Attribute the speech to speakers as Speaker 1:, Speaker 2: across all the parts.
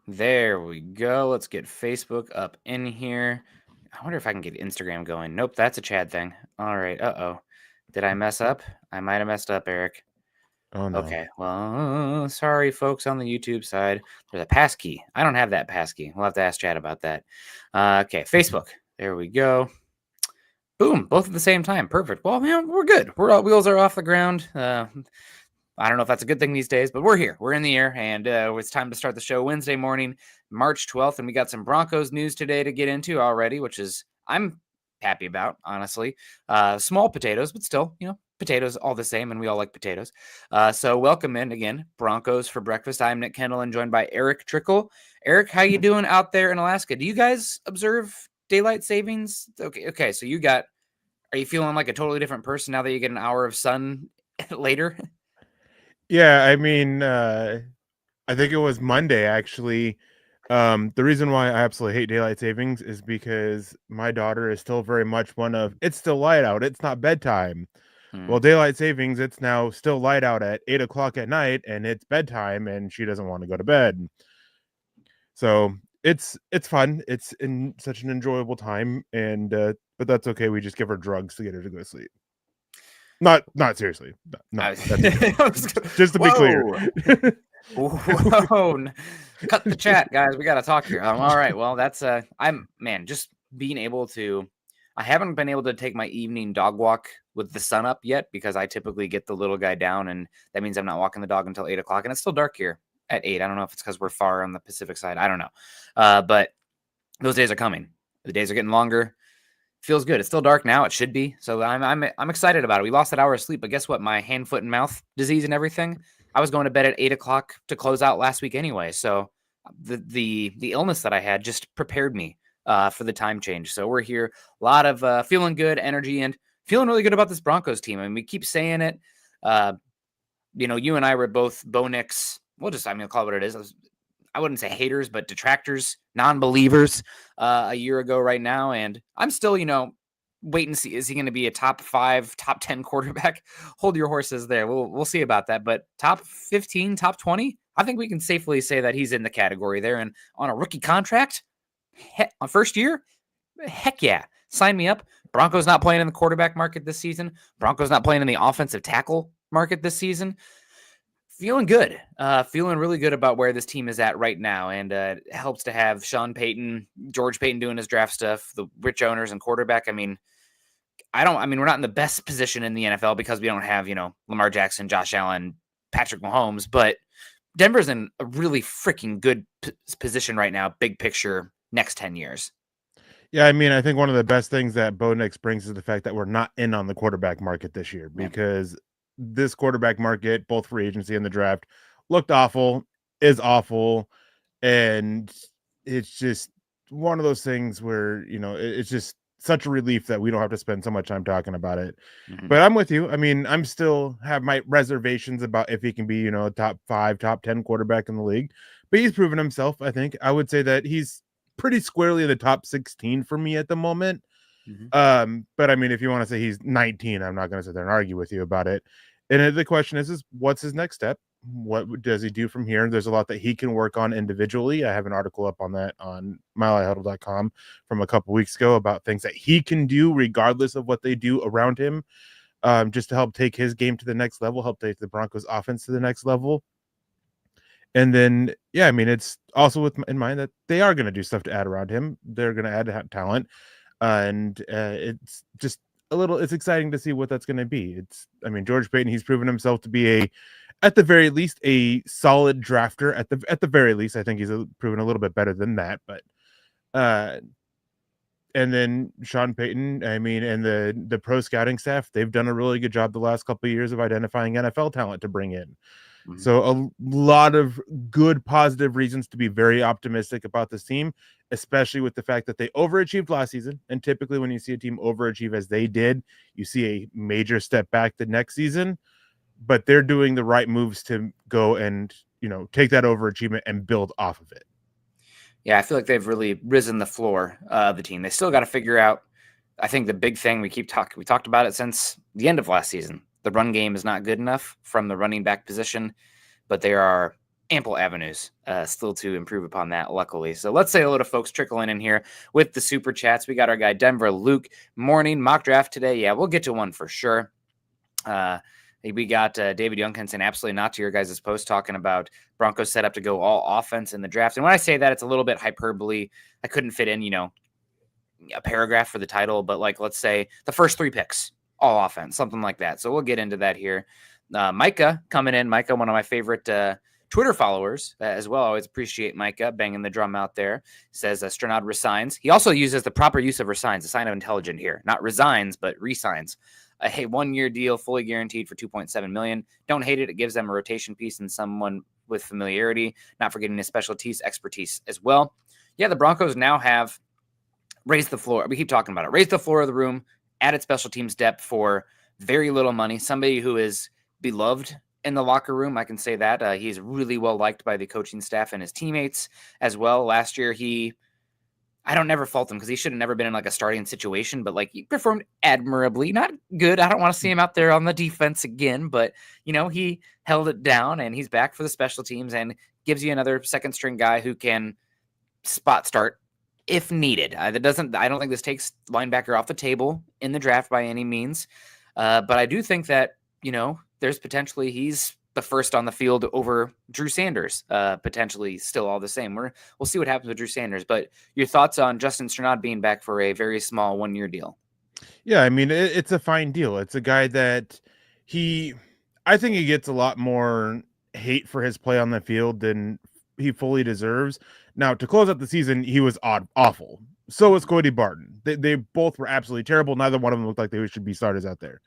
Speaker 1: There we go. Let's get Facebook up in here. I wonder if I can get Instagram going. Nope, that's a Chad thing. All right. Uh-oh. Did I mess up? I might have messed up, Eric.
Speaker 2: Oh no.
Speaker 1: Okay. Well, sorry, folks on the YouTube side. There's a passkey. I don't have that passkey. We'll have to ask Chad about that. Okay, Facebook. There we go. Boom, both at the same time. Perfect. Well, man, we're good. Wheels are off the ground. I don't know if that's a good thing these days, but we're here. We're in the air, and it's time to start the show Wednesday morning, March 12th, and we got some Broncos news today to get into already, which is I'm happy about, honestly. Small potatoes, but still, potatoes all the same, and we all like potatoes. So welcome in again, Broncos for breakfast. I'm Nick Kendell, and joined by Erick Trickel. Eric, how you doing out there in Alaska? Do you guys observe daylight savings? Okay. So are you feeling like a totally different person now that you get an hour of sun later?
Speaker 2: Yeah, I mean, I think it was Monday actually. The reason why I absolutely hate daylight savings is because my daughter is still very much one of it's still light out, it's not bedtime.
Speaker 1: Hmm.
Speaker 2: Well, daylight savings, it's now still light out at 8 o'clock at night, and it's bedtime, and she doesn't want to go to bed. So it's fun. It's in such an enjoyable time, and but that's okay. We just give her drugs to get her to go to sleep. Not seriously. No,
Speaker 1: I
Speaker 2: that's a joke.
Speaker 1: was,
Speaker 2: Just to be clear.
Speaker 1: whoa, whoa! Cut the chat, guys. We got to talk here. All right. Well, that's just being able to. I haven't been able to take my evening dog walk with the sun up yet because I typically get the little guy down, and that means I'm not walking the dog until 8 o'clock, and it's still dark here at 8. I don't know if it's because we're far on the Pacific side. I don't know, but those days are coming. The days are getting longer. Feels good. It's still dark now. It should be. So I'm excited about it. We lost that hour of sleep, but guess what? My hand, foot, and mouth disease and everything. I was going to bed at 8 o'clock to close out last week anyway. So the illness that I had just prepared me for the time change. So we're here. A lot of feeling good, energy, and feeling really good about this Broncos team. I mean, we keep saying it. You and I were both Bo Nix. I'll call it what it is. I wouldn't say haters, but detractors, non-believers a year ago right now. And I'm still, wait and see. Is he going to be a top 5, top 10 quarterback? Hold your horses there. We'll see about that. But top 15, top 20, I think we can safely say that he's in the category there. And on a rookie contract, on first year, heck yeah. Sign me up. Broncos not playing in the quarterback market this season. Broncos not playing in the offensive tackle market this season. Feeling good. Feeling really good about where this team is at right now. And it helps to have Sean Payton, George Payton doing his draft stuff, the rich owners and quarterback. I mean, we're not in the best position in the NFL because we don't have, Lamar Jackson, Josh Allen, Patrick Mahomes, but Denver's in a really freaking good position right now, big picture, next 10 years.
Speaker 2: Yeah, I mean, I think one of the best things that Bo Nix brings is the fact that we're not in on the quarterback market this year because this quarterback market, both free agency and the draft, looked awful, is awful, and it's just one of those things where, it's just such a relief that we don't have to spend so much time talking about it.
Speaker 1: Mm-hmm.
Speaker 2: But I'm with you. I mean, I'm still have my reservations about if he can be, a top 5, top 10 quarterback in the league. But he's proven himself, I think. I would say that he's pretty squarely in the top 16 for me at the moment.
Speaker 1: Mm-hmm.
Speaker 2: But I mean, if you want to say he's 19, I'm not going to sit there and argue with you about it. And the question is what's his next step? What does he do from here? There's a lot that he can work on individually. I have an article up on that on milehighhuddle.com from a couple weeks ago about things that he can do regardless of what they do around him, just to help take his game to the next level, help take the Broncos offense to the next level. And then, yeah, I mean, it's also in mind that they are going to do stuff to add around him. They're going to add talent. And it's just it's exciting to see what that's going to be. George Payton, he's proven himself to be at the very least, a solid drafter. At the very least, I think he's proven a little bit better than that. But, and then Sean Payton, and the pro scouting staff, they've done a really good job the last couple of years of identifying NFL talent to bring in. Mm-hmm. So a lot of good, positive reasons to be very optimistic about this team, especially with the fact that they overachieved last season. And typically when you see a team overachieve as they did, you see a major step back the next season. But they're doing the right moves to go and, take that overachievement and build off of it.
Speaker 1: Yeah, I feel like they've really risen the floor of the team. They still got to figure out, I think the big thing we talked about it since the end of last season. The run game is not good enough from the running back position, but there are ample avenues still to improve upon that, luckily. So let's say hello to folks trickling in here with the super chats. We got our guy Denver Luke. Morning mock draft today. Yeah, we'll get to one for sure. We got David Youngkin saying absolutely not to your guys' post, talking about Broncos set up to go all offense in the draft. And when I say that, it's a little bit hyperbole. I couldn't fit in, a paragraph for the title, but like, let's say the first 3 picks, all offense, something like that. So we'll get into that here. Micah coming in. Micah, one of my favorite Twitter followers as well. I always appreciate Micah banging the drum out there. Says Strnad resigns. He also uses the proper use of resigns, a sign of intelligent here. Not resigns, but resigns. A 1-year deal, fully guaranteed for $2.7 million. Don't hate it. It gives them a rotation piece and someone with familiarity, not forgetting his specialties, expertise as well. Yeah, the Broncos now have raised the floor. We keep talking about it. Raised the floor of the room, added special teams depth for very little money. Somebody who is beloved in the locker room. I can say that. He's really well liked by the coaching staff and his teammates as well. Last year, I don't never fault him because he should have never been in like a starting situation, but like he performed admirably. Not good. I don't want to see him out there on the defense again, but he held it down and he's back for the special teams and gives you another second string guy who can spot start if needed. I don't think this takes linebacker off the table in the draft by any means. But I do think that, there's potentially he's the first on the field over Drew Sanders, potentially still all the same. We'll see what happens with Drew Sanders. But your thoughts on Justin Strnad being back for a very small 1-year deal?
Speaker 2: Yeah, I mean, it's a fine deal. It's a guy that I think he gets a lot more hate for his play on the field than he fully deserves. Now, to close out the season, he was awful. So was Cody Barton. They both were absolutely terrible. Neither one of them looked like they should be starters out there.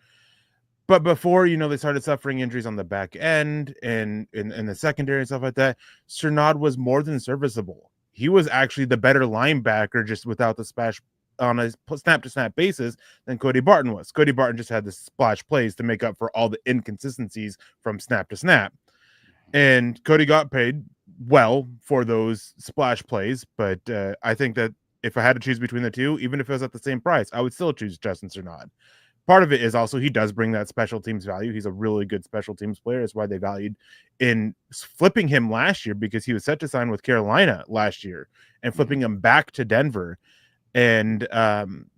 Speaker 2: But before, they started suffering injuries on the back end and in the secondary and stuff like that, Strnad was more than serviceable. He was actually the better linebacker just without the splash on a snap-to-snap basis than Cody Barton was. Cody Barton just had the splash plays to make up for all the inconsistencies from snap to snap. And Cody got paid well for those splash plays, but I think that if I had to choose between the two, even if it was at the same price, I would still choose Justin Strnad. Part of it is also he does bring that special teams value. He's a really good special teams player. That's why they valued in flipping him last year, because he was set to sign with Carolina last year and flipping him back to Denver. And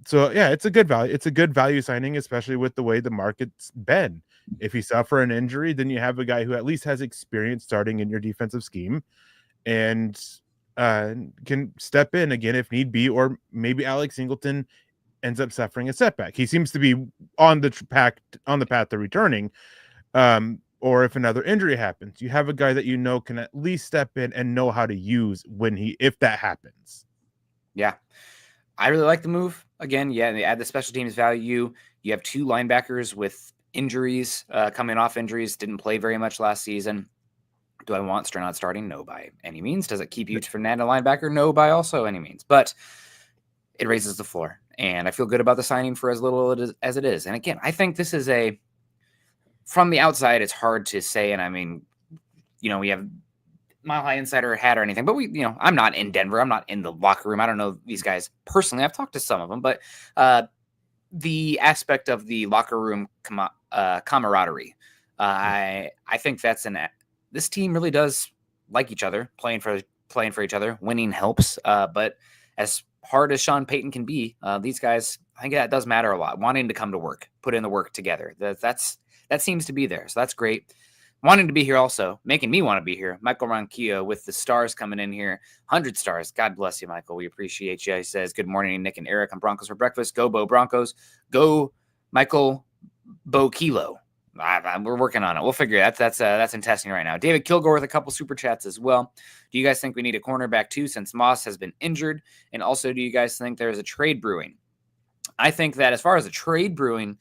Speaker 2: so, yeah, it's a good value. It's a good value signing, especially with the way the market's been. If you suffer an injury, then you have a guy who at least has experience starting in your defensive scheme and can step in again if need be, or maybe Alex Singleton ends up suffering a setback. He seems to be on the path to returning. Or if another injury happens, you have a guy that can at least step in and know how to use if that happens.
Speaker 1: Yeah. I really like the move. Again, yeah, they add the special teams value. You have 2 linebackers with injuries, coming off injuries, didn't play very much last season. Do I want Strnad starting? No, by any means. Does it keep you from Strnad a linebacker? No, by also any means. But it raises the floor. And I feel good about the signing for as little as it is. And again, I think this is from the outside, it's hard to say. And I mean, we have Mile High Insider hat or anything, but I'm not in Denver. I'm not in the locker room. I don't know these guys personally. I've talked to some of them, but the aspect of the locker room camaraderie, I think this team really does like each other, playing for each other. Winning helps, but as hard as Sean Payton can be, these guys, I think that does matter a lot. Wanting to come to work, put in the work together. That seems to be there. So that's great. Wanting to be here also, making me want to be here. Michael Ronquillo with the stars coming in here. 100 stars. God bless you, Michael. We appreciate you. He says, good morning, Nick and Eric on Broncos for breakfast. Go, Bo Broncos. Go, Michael Bo Kilo. We're working on it. We'll figure it out. That's in testing right now. David Kilgore with a couple super chats as well. Do you guys think we need a cornerback too, since Moss has been injured? And also, do you guys think there's a trade brewing? I think that as far as a trade brewing,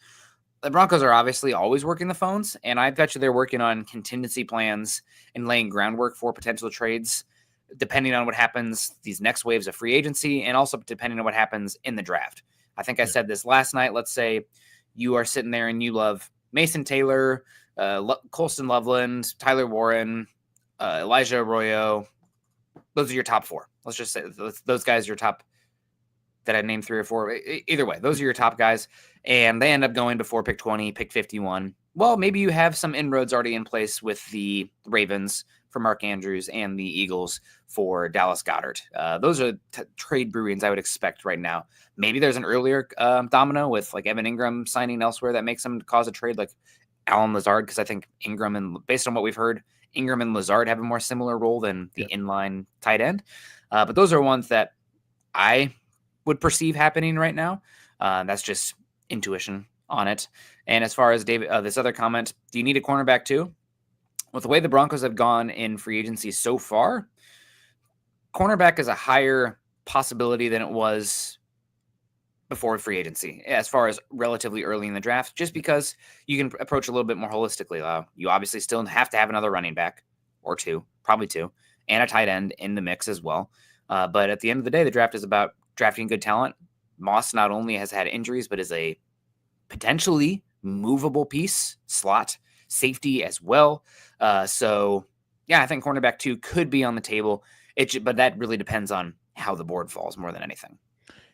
Speaker 1: the Broncos are obviously always working the phones, and I bet you they're working on contingency plans and laying groundwork for potential trades, depending on what happens these next waves of free agency, and also depending on what happens in the draft. I think I said this last night. Let's say you are sitting there and you love Mason Taylor, Colston Loveland, Tyler Warren, Elijah Arroyo. Those are your top 4. Let's just say those guys are your top. That I named 3 or 4. Either way, those are your top guys. And they end up going before pick 20, pick 51. Well, maybe you have some inroads already in place with the Ravens, for Mark Andrews and the Eagles for Dallas Goedert. Those are trade brewings I would expect right now. Maybe there's an earlier domino with like Evan Ingram signing elsewhere that makes them cause a trade, like Allen Lazard, because I think Ingram, and based on what we've heard, Ingram and Lazard have a more similar role than the inline tight end. But those are ones that I would perceive happening right now. That's just intuition on it. And as far as David, this other comment, do you need a cornerback too? With the way the Broncos have gone in free agency so far, cornerback is a higher possibility than it was before free agency, as far as relatively early in the draft, just because you can approach a little bit more holistically. You obviously still have to have another running back or two, probably two, and a tight end in the mix as well. But at the end of the day, the draft is about drafting good talent. Moss not only has had injuries, but is a potentially movable piece, slot safety as well. So yeah, I think cornerback 2 could be on the table. But that really depends on how the board falls more than anything.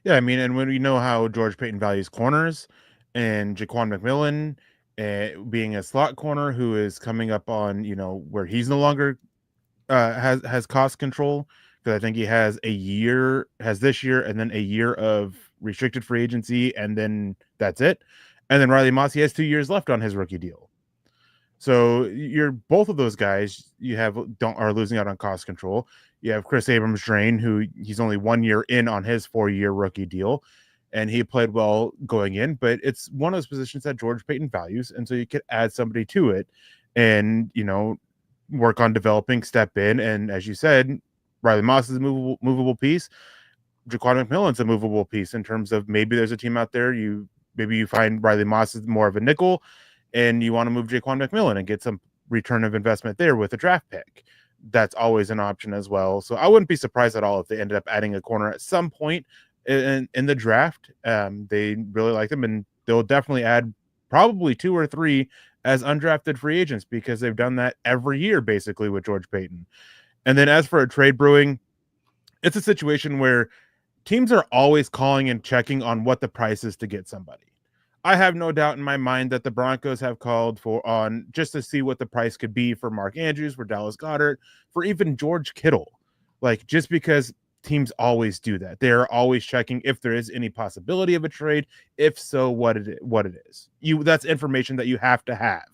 Speaker 2: Yeah, I mean, and when we know how George Payton values corners, and Jaquan McMillan being a slot corner who is coming up on, where he's no longer has cost control, because I think he has this year and then a year of restricted free agency, and then that's it. And then Riley Moss, he has 2 years left on his rookie deal. So you're both of those guys are losing out on cost control. You have Chris Abrams-Drain, who he's only 1 year in on his 4-year rookie deal, and he played well going in, but it's one of those positions that George Payton values, and so you could add somebody to it and, work on developing, step in, and as you said, Riley Moss is a movable piece. Jaquan McMillan's a movable piece in terms of maybe there's a team out there, maybe you find Riley Moss is more of a nickel, and you want to move Jaquan McMillan and get some return of investment there with a draft pick. That's always an option as well. So I wouldn't be surprised at all if they ended up adding a corner at some point in the draft. They really like them, and they'll definitely add probably 2 or 3 as undrafted free agents, because they've done that every year basically with George Payton. And then as for a trade brewing, it's a situation where teams are always calling and checking on what the price is to get somebody. I have no doubt in my mind that the Broncos have called on just to see what the price could be for Mark Andrews, for Dallas Goedert, for even George Kittle. Like, just because teams always do that. They're always checking if there is any possibility of a trade. If so, what it is. That's information that you have to have.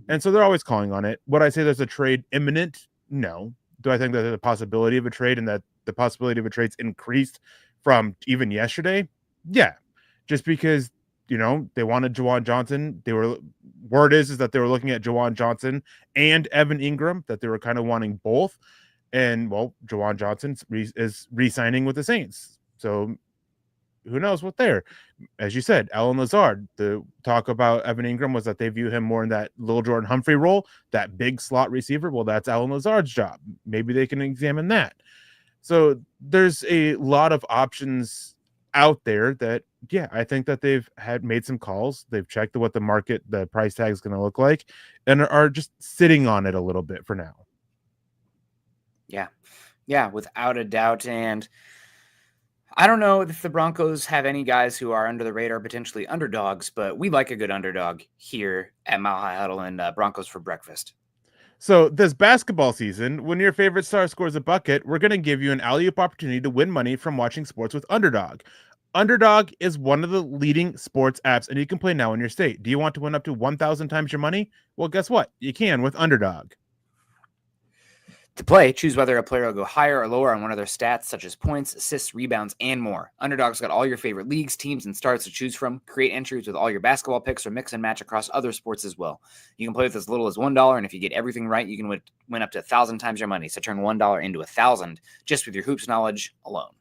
Speaker 2: And so they're always calling on it. Would I say there's a trade imminent? No. Do I think that there's a possibility of a trade and that the possibility of a trade's increased from even yesterday? Yeah. Just because, they wanted Juwan Johnson. Word is that they were looking at Juwan Johnson and Evan Ingram, that they were kind of wanting both. And, well, Juwan Johnson is re-signing with the Saints. So who knows what there. As you said, Allen Lazard, the talk about Evan Ingram was that they view him more in that little Jordan Humphrey role, that big slot receiver. Well, that's Allen Lazard's job. Maybe they can examine that. So there's a lot of options out there that, yeah, I think that they've made some calls. They've checked what the price tag is going to look like, and are just sitting on it a little bit for now.
Speaker 1: Yeah, without a doubt. And I don't know if the Broncos have any guys who are under the radar, potentially underdogs, but we like a good underdog here at Mile High Huddle and Broncos for breakfast.
Speaker 2: So this basketball season, when your favorite star scores a bucket, we're going to give you an alley-oop opportunity to win money from watching sports with Underdog. Underdog is one of the leading sports apps, and you can play now in your state. Do you want to win up to 1,000 times your money? Well, guess what? You can with Underdog.
Speaker 1: To play, choose whether a player will go higher or lower on one of their stats, such as points, assists, rebounds, and more. Underdog's got all your favorite leagues, teams, and starts to choose from. Create entries with all your basketball picks or mix and match across other sports as well. You can play with as little as $1, and if you get everything right, you can win up to 1,000 times your money. So turn $1 into 1,000 just with your hoops knowledge alone.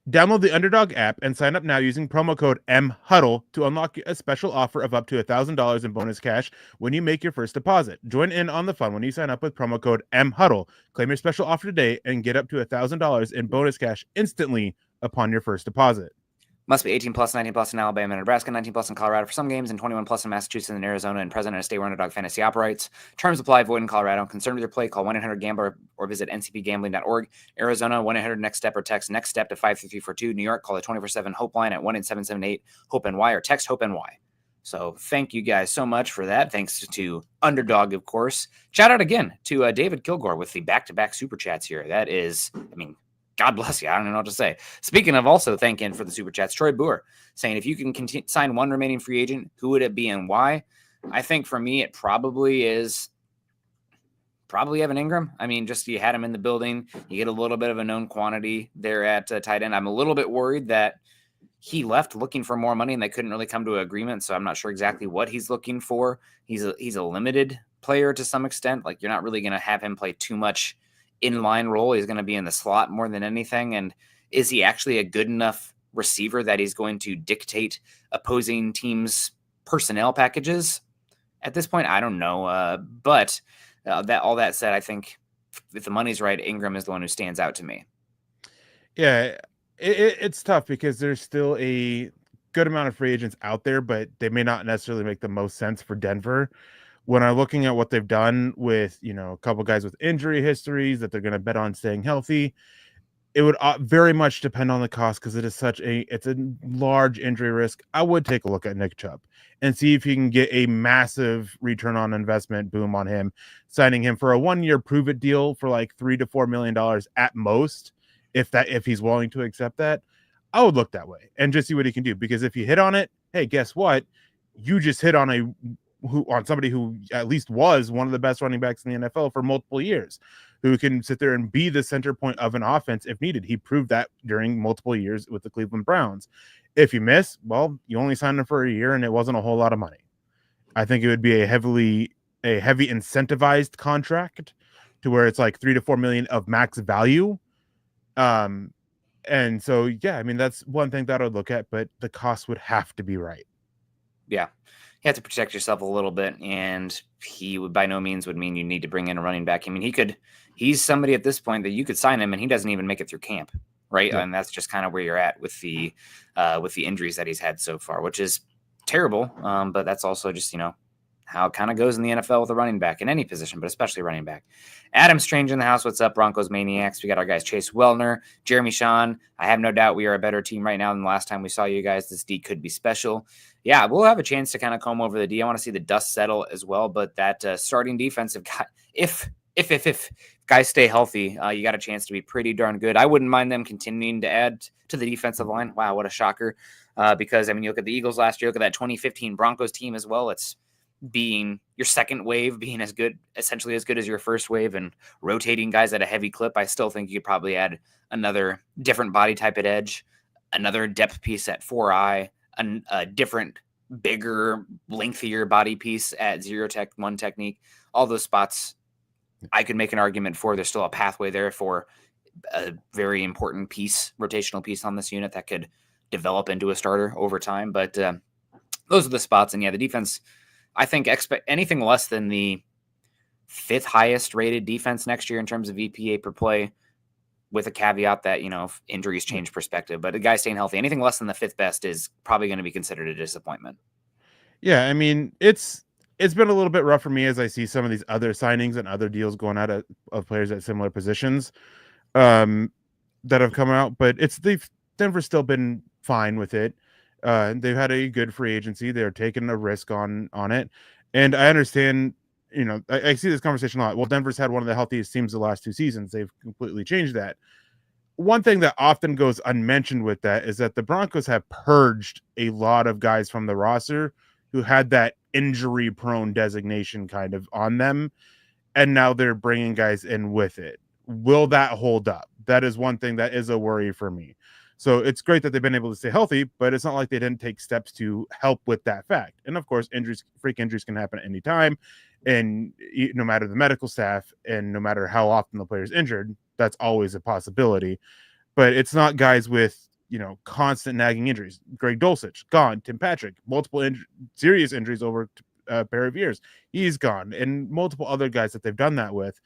Speaker 2: Download the Underdog app and sign up now using promo code MHUDDLE to unlock a special offer of up to $1,000 in bonus cash when you make your first deposit. Join in on the fun when you sign up with promo code MHUDDLE. Claim your special offer today and get up to $1,000 in bonus cash instantly upon your first deposit.
Speaker 1: Must be 18 plus, 19 plus in Alabama and Nebraska, 19 plus in Colorado for some games, and 21 plus in Massachusetts and Arizona, and present in a state where Underdog Fantasy operates. Terms apply. Void in Colorado. Concerned with your play? Call 1-800-GAMBLER or visit ncpgambling.org. Arizona, 1-800-NEXT-STEP or text NEXT STEP to 53342. New York, call the 24/7 Hope line at 1-8778-HOPE-NY or text HOPE-NY. So thank you guys so much for that. Thanks to Underdog, of course. Shout out again to David Kilgore with the back-to-back super chats here. That is, I mean, God bless you. I don't know what to say. Speaking of also thanking for the super chats, Troy Boer saying, if you can sign one remaining free agent, who would it be and why? I think for me, it probably Evan Ingram. I mean, just you had him in the building. You get a little bit of a known quantity there at tight end. I'm a little bit worried that he left looking for more money and they couldn't really come to an agreement. So I'm not sure exactly what he's looking for. He's a limited player to some extent. Like, you're not really going to have him play too much inline role. He's going to be in the slot more than anything. And is he actually a good enough receiver that he's going to dictate opposing teams' personnel packages? At this point, I don't know. But all that said, I think if the money's right, Ingram is the one who stands out to me.
Speaker 2: Yeah, it's tough because there's still a good amount of free agents out there, but they may not necessarily make the most sense for Denver. When I'm looking at what they've done with, a couple guys with injury histories that they're going to bet on staying healthy, it would very much depend on the cost because it's a large injury risk. I would take a look at Nick Chubb and see if you can get a massive return on investment boom on him, signing him for a 1-year prove it deal for like $3 to $4 million at most. If he's willing to accept that, I would look that way and just see what he can do. Because if you hit on it, hey, guess what? You just hit on somebody who at least was one of the best running backs in the NFL for multiple years, who can sit there and be the center point of an offense if needed. He proved that during multiple years with the Cleveland Browns. If you miss, well, you only signed him for a year and it wasn't a whole lot of money. I think it would be a heavy incentivized contract to where it's like $3 to $4 million of max value. And so, yeah, I mean, that's one thing that I would look at, but the cost would have to be right.
Speaker 1: Yeah. You have to protect yourself a little bit, and he would by no means would mean you need to bring in a running back. I mean, he's somebody at this point that you could sign him and he doesn't even make it through camp. Right. Yeah. And that's just kind of where you're at with the injuries that he's had so far, which is terrible. But that's also just, how it kind of goes in the NFL with a running back in any position, but especially running back. Adam Strange in the house. What's up, Broncos Maniacs? We got our guys Chase Wellner, Jeremy Sean. I have no doubt we are a better team right now than the last time we saw you guys. This D could be special. Yeah, we'll have a chance to kind of comb over the D. I want to see the dust settle as well, but that starting defensive guy, if guys stay healthy, you got a chance to be pretty darn good. I wouldn't mind them continuing to add to the defensive line. Wow, what a shocker. Because, I mean, you look at the Eagles last year, look at that 2015 Broncos team as well. It's being your second wave, being essentially as good as your first wave, and rotating guys at a heavy clip. I still think you could probably add another different body type at edge, another depth piece at 4i, a different, bigger, lengthier body piece at 0-1 technique. All those spots I could make an argument for. There's still a pathway there for a very important rotational piece on this unit that could develop into a starter over time. But those are the spots. And yeah, the defense, I think expect anything less than the 5th highest rated defense next year in terms of EPA per play, with a caveat that, if injuries change perspective, but a guy staying healthy, anything less than the 5th best is probably going to be considered a disappointment.
Speaker 2: Yeah. I mean, it's been a little bit rough for me as I see some of these other signings and other deals going out of players at similar positions that have come out, but Denver's still been fine with it. They've had a good free agency. They're taking a risk on it. And I understand, I see this conversation a lot. Well, Denver's had one of the healthiest teams the last 2 seasons. They've completely changed that. One thing that often goes unmentioned with that is that the Broncos have purged a lot of guys from the roster who had that injury prone designation kind of on them. And now they're bringing guys in with it. Will that hold up? That is one thing that is a worry for me. So it's great that they've been able to stay healthy, but it's not like they didn't take steps to help with that fact. And of course, freak injuries can happen at any time. And no matter the medical staff and no matter how often the player's injured, that's always a possibility. But it's not guys with, constant nagging injuries. Greg Dulcich, gone. Tim Patrick, multiple serious injuries over a pair of years. He's gone. And multiple other guys that they've done that with.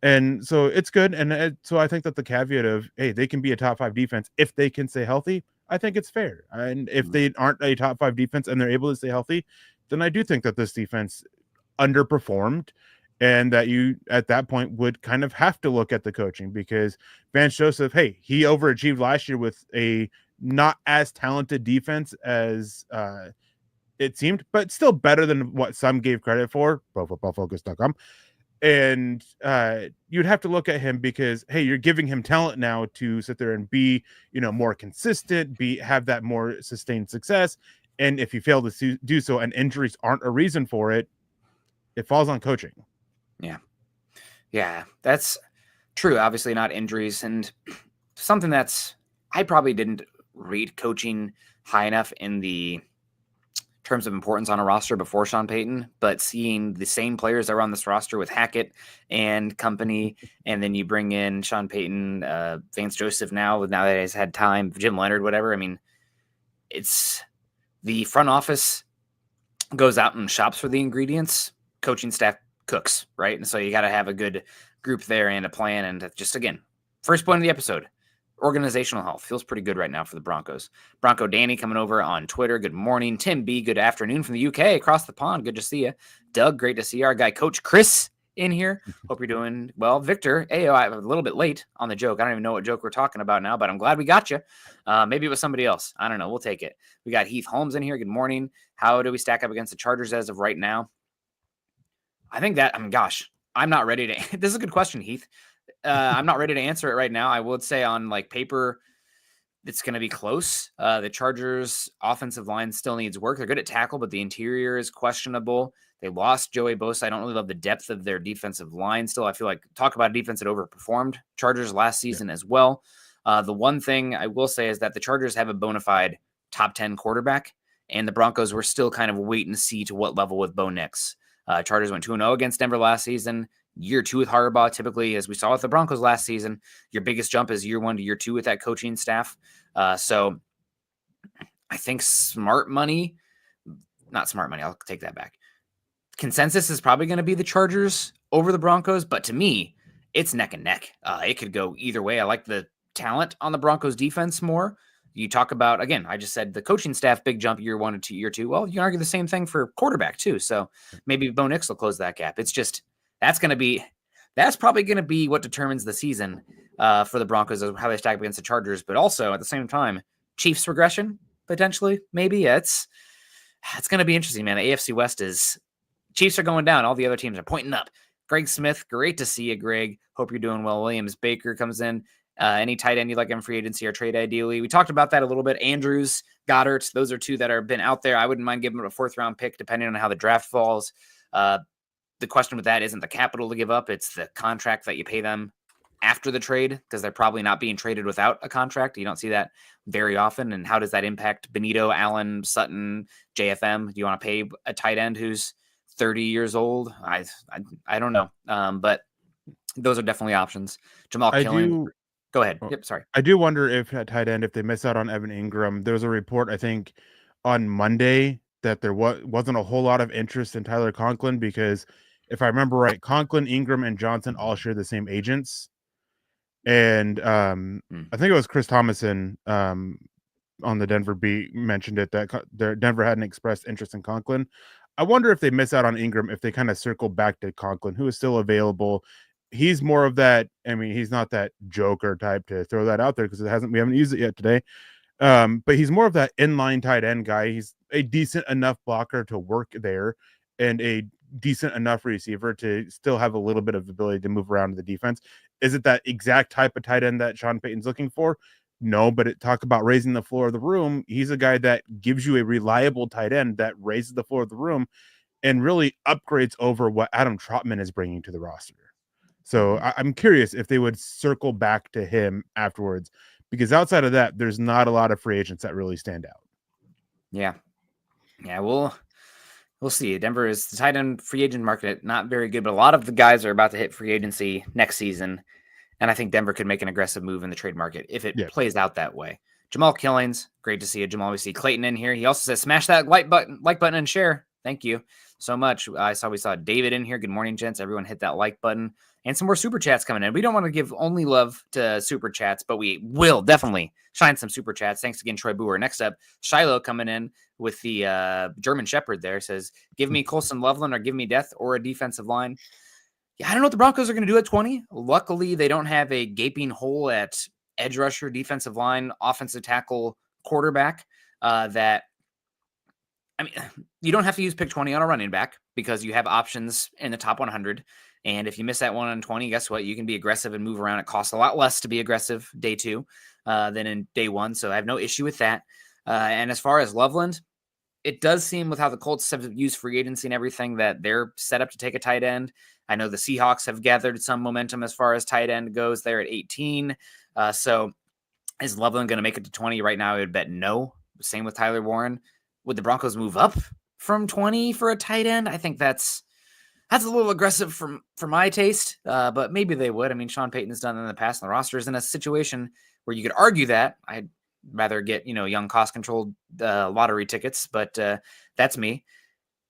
Speaker 2: And so it's good. And so I think that the caveat of, hey, they can be a top 5 defense if they can stay healthy, I think it's fair. And if they aren't a top 5 defense and they're able to stay healthy, then I do think that this defense underperformed, and that you at that point would kind of have to look at the coaching, because Vance Joseph, hey, he overachieved last year with a not as talented defense as it seemed, but still better than what some gave credit for, profootballfocus.com. And you'd have to look at him because, hey, you're giving him talent now to sit there and be, more consistent, have that more sustained success. And if you fail to do so and injuries aren't a reason for it, it falls on coaching.
Speaker 1: Yeah, that's true. Obviously not injuries, and something that's, I probably didn't rate coaching high enough in the terms of importance on a roster before Sean Payton, but seeing the same players that were on this roster with Hackett and company, and then you bring in Sean Payton, Vance Joseph now that he's had time, Jim Leonard, whatever. I mean, it's the front office goes out and shops for the ingredients, coaching staff cooks, right? And so you got to have a good group there and a plan. And just, again, first point of the episode, organizational health feels pretty good right now for the Broncos. Bronco Danny coming over on Twitter. Good morning. Tim B, good afternoon from the UK across the pond. Good to see you. Doug, great to see you. Our guy, Coach Chris, in here. Hope you're doing well. Victor, I'm a little bit late on the joke. I don't even know what joke we're talking about now, but I'm glad we got you. Maybe it was somebody else. I don't know. We'll take it. We got Heath Holmes in here. Good morning. How do we stack up against the Chargers as of right now? I think that, I'm not ready to. This is a good question, Heath. I'm not ready to answer it right now. I would say on paper, it's going to be close. The Chargers offensive line still needs work. They're good at tackle, but the interior is questionable. They lost Joey Bosa. I don't really love the depth of their defensive line still. I feel like talk about a defense that overperformed Chargers last season as well. The one thing I will say is that the Chargers have a bona fide top 10 quarterback, and the Broncos were still kind of wait and see to what level with Bo Nix. Chargers went 2-0 against Denver last season. Year 2 with Harbaugh, typically, as we saw with the Broncos last season, your biggest jump is year 1 to year 2 with that coaching staff. So I think not smart money, I'll take that back. Consensus is probably going to be the Chargers over the Broncos, but to me, it's neck and neck. It could go either way. I like the talent on the Broncos defense more. You talk about, again, I just said the coaching staff, big jump year 1 to year 2. Well, you can argue the same thing for quarterback too. So maybe Bo Nix will close that gap. It's just, that's probably going to be what determines the season for the Broncos, of how they stack up against the Chargers, but also at the same time, Chiefs regression potentially, maybe. It's going to be interesting, man. The AFC West Chiefs are going down. All the other teams are pointing up. Greg Smith, great to see you, Greg. Hope you're doing well. Williams Baker comes in. Any tight end you'd like in free agency or trade ideally? We talked about that a little bit. Andrews, Goddard, those are two that have been out there. I wouldn't mind giving them a 4th round pick depending on how the draft falls. The question with that isn't the capital to give up. It's the contract that you pay them after the trade, because they're probably not being traded without a contract. You don't see that very often. And how does that impact Benito, Allen, Sutton, JFM? Do you want to pay a tight end who's 30 years old? I don't know. But those are definitely options. Jamal Killen. Go ahead. Yep, sorry.
Speaker 2: I do wonder if at tight end, if they miss out on Evan Ingram. There was a report, I think, on Monday that there wasn't a whole lot of interest in Tyler Conklin because, if I remember right, Conklin, Ingram, and Johnson all share the same agents. And I think it was Chris Thomason on the Denver beat mentioned it, that Denver hadn't expressed interest in Conklin. I wonder if they miss out on Ingram, if they kind of circle back to Conklin, who is still available. He's more of that. I mean, he's not that joker type to throw that out there because we haven't used it yet today. But he's more of that inline tight end guy. He's a decent enough blocker to work there and a decent enough receiver to still have a little bit of ability to move around in the defense. Is it that exact type of tight end that Sean Payton's looking for? No, but talk about raising the floor of the room. He's a guy that gives you a reliable tight end that raises the floor of the room and really upgrades over what Adam Trotman is bringing to the roster. So I'm curious if they would circle back to him afterwards, because outside of that, there's not a lot of free agents that really stand out.
Speaker 1: Yeah. We'll see. Denver is the tight end free agent market, not very good, but a lot of the guys are about to hit free agency next season. And I think Denver could make an aggressive move in the trade market if it plays out that way. Jamal Killings, great to see you. Jamal, we see Clayton in here. He also says, smash that like button and share. Thank you so much. We saw David in here. Good morning, gents. Everyone hit that like button. And some more super chats coming in. We don't want to give only love to super chats, but we will definitely shine some super chats. Thanks again, Troy Boer. Next up, Shiloh coming in with the German Shepherd there. Says, give me Colson Loveland or give me death or a defensive line. Yeah, I don't know what the Broncos are going to do at 20. Luckily, they don't have a gaping hole at edge rusher, defensive line, offensive tackle, quarterback that I mean, you don't have to use pick 20 on a running back because you have options in the top 100. And if you miss that one on 20, guess what? You can be aggressive and move around. It costs a lot less to be aggressive day 2 than in day 1. So I have no issue with that. And as far as Loveland, it does seem with how the Colts have used free agency and everything that they're set up to take a tight end. I know the Seahawks have gathered some momentum as far as tight end goes there at 18. So is Loveland going to make it to 20 right now? I would bet no. Same with Tyler Warren. Would the Broncos move up from 20 for a tight end? I think that's a little aggressive for my taste, but maybe they would. I mean, Sean Payton has done it in the past, and the roster is in a situation where you could argue that. I'd rather get, young cost-controlled lottery tickets, but that's me.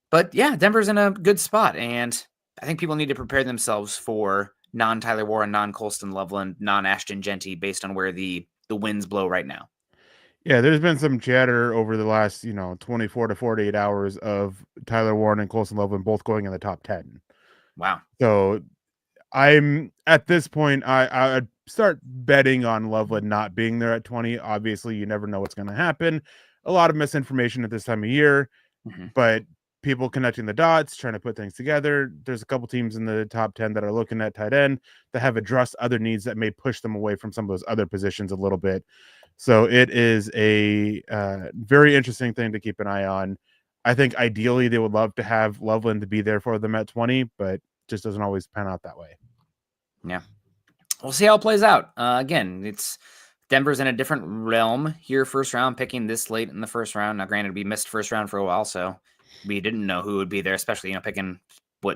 Speaker 1: But yeah, Denver's in a good spot, and I think people need to prepare themselves for non-Tyler Warren, non-Colston Loveland, non-Ashton Genty based on where the winds blow right now.
Speaker 2: Yeah, there's been some chatter over the last, 24 to 48 hours of Tyler Warren and Colson Loveland both going in the top 10.
Speaker 1: Wow.
Speaker 2: So I'm at this point, I'd start betting on Loveland not being there at 20. Obviously, you never know what's going to happen. A lot of misinformation at this time of year, but people connecting the dots, trying to put things together. There's a couple teams in the top 10 that are looking at tight end that have addressed other needs that may push them away from some of those other positions a little bit. So it is a very interesting thing to keep an eye on. I think ideally they would love to have Loveland to be there for them at 20, but just doesn't always pan out that way.
Speaker 1: Yeah. We'll see how it plays out. Again, it's Denver's in a different realm here, first round, picking this late in the first round. Now, granted, we missed first round for a while, so we didn't know who would be there, especially, picking